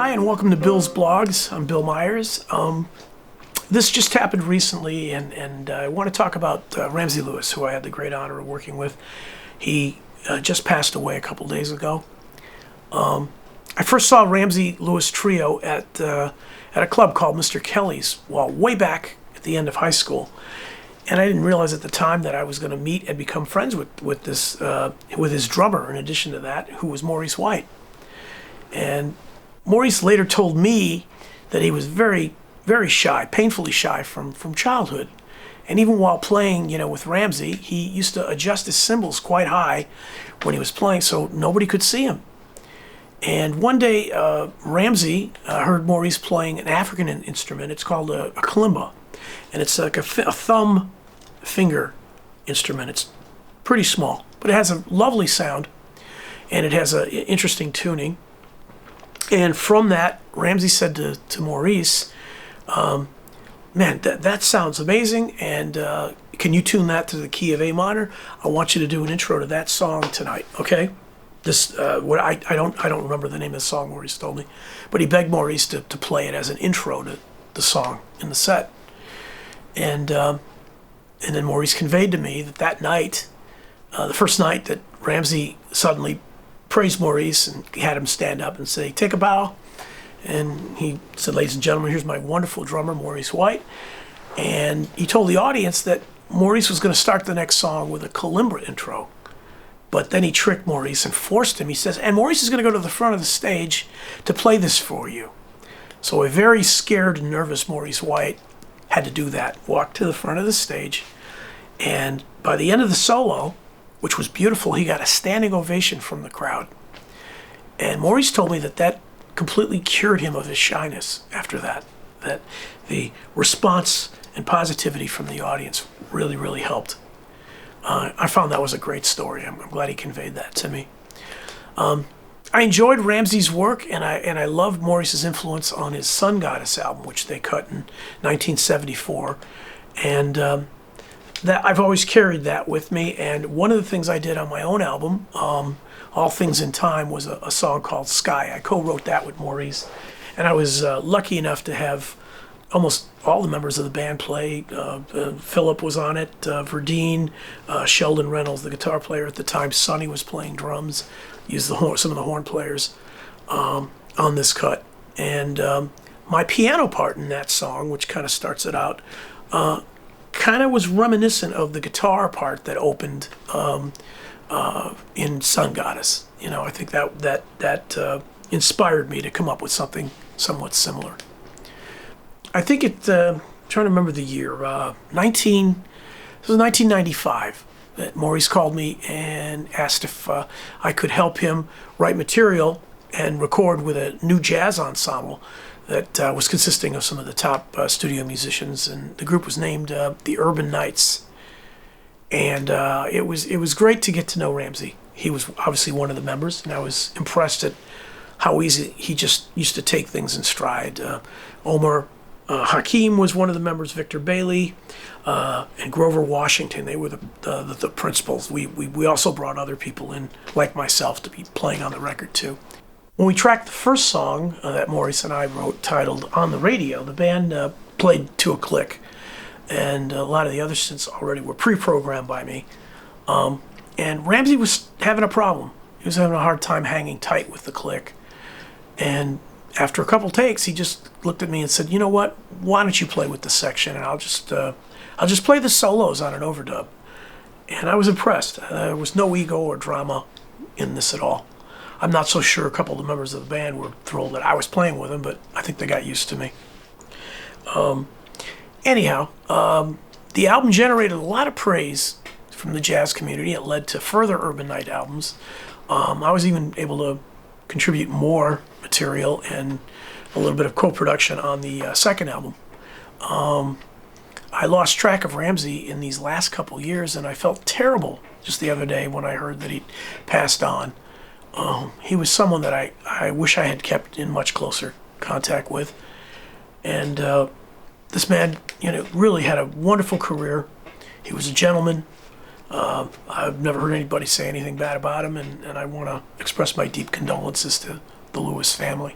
Hi, and welcome to Bill's Blogs. I'm Bill Meyers. This just happened recently, and I want to talk about Ramsey Lewis, who I had the great honor of working with. He just passed away a couple days ago. I first saw Ramsey Lewis Trio at a club called Mr. Kelly's, way back at the end of high school. And I didn't realize at the time that I was going to meet and become friends with his drummer, in addition to that, who was Maurice White. And Maurice later told me that he was very, very shy, painfully shy from childhood. And even while playing, with Ramsey, he used to adjust his cymbals quite high when he was playing so nobody could see him. And one day, Ramsey heard Maurice playing an African instrument. It's called a kalimba. And it's like a thumb finger instrument. It's pretty small, but it has a lovely sound, and it has an interesting tuning. And from that, Ramsey said to Maurice, man, that sounds amazing, and can you tune that to the key of A minor? I want you to do an intro to that song tonight, okay? I don't remember the name of the song Maurice told me, but he begged Maurice to play it as an intro to the song in the set. And then Maurice conveyed to me that night, the first night that Ramsey suddenly praised Maurice and had him stand up and say, "Take a bow." And he said, "Ladies and gentlemen, here's my wonderful drummer, Maurice White." And he told the audience that Maurice was going to start the next song with a kalimba intro. But then he tricked Maurice and forced him. He says, "And Maurice is going to go to the front of the stage to play this for you." So a very scared and nervous Maurice White had to do that, walk to the front of the stage. And by the end of the solo, which was beautiful, he got a standing ovation from the crowd. And Maurice told me that completely cured him of his shyness after that the response and positivity from the audience really, really helped. I found that was a great story. I'm glad he conveyed that to me. I enjoyed Ramsey's work, and I loved Maurice's influence on his Sun Goddess album, which they cut in 1974. And that I've always carried that with me. And one of the things I did on my own album, All Things in Time, was a song called Sky. I co-wrote that with Maurice, and I was lucky enough to have almost all the members of the band play. Philip was on it, Verdine, Sheldon Reynolds, the guitar player at the time. Sonny was playing drums, used some of the horn players on this cut. And my piano part in that song, which kind of starts it out, kind of was reminiscent of the guitar part that opened in Sun Goddess. I think that inspired me to come up with something somewhat similar. I think I'm trying to remember the year, it was 1995 that Maurice called me and asked if I could help him write material and record with a new jazz ensemble that was consisting of some of the top studio musicians, and the group was named the Urban Knights. And it was great to get to know Ramsey. He was obviously one of the members, and I was impressed at how easy he just used to take things in stride. Omar Hakim was one of the members, Victor Bailey, and Grover Washington. They were the principals. We also brought other people in, like myself, to be playing on the record too. When we tracked the first song that Maurice and I wrote, titled On the Radio, the band played to a click, and a lot of the other synths already were pre-programmed by me. And Ramsey was having a problem. He was having a hard time hanging tight with the click. And after a couple takes, he just looked at me and said, "You know what? Why don't you play with the section, and I'll just play the solos on an overdub." And I was impressed. There was no ego or drama in this at all. I'm not so sure a couple of the members of the band were thrilled that I was playing with them, but I think they got used to me. Anyhow, the album generated a lot of praise from the jazz community. It led to further Urban Night albums. I was even able to contribute more material and a little bit of co-production on the second album. I lost track of Ramsey in these last couple years, and I felt terrible just the other day when I heard that he'd passed on. He was someone that I wish I had kept in much closer contact with. And this man, really had a wonderful career. He was a gentleman. I've never heard anybody say anything bad about him, and I want to express my deep condolences to the Lewis family.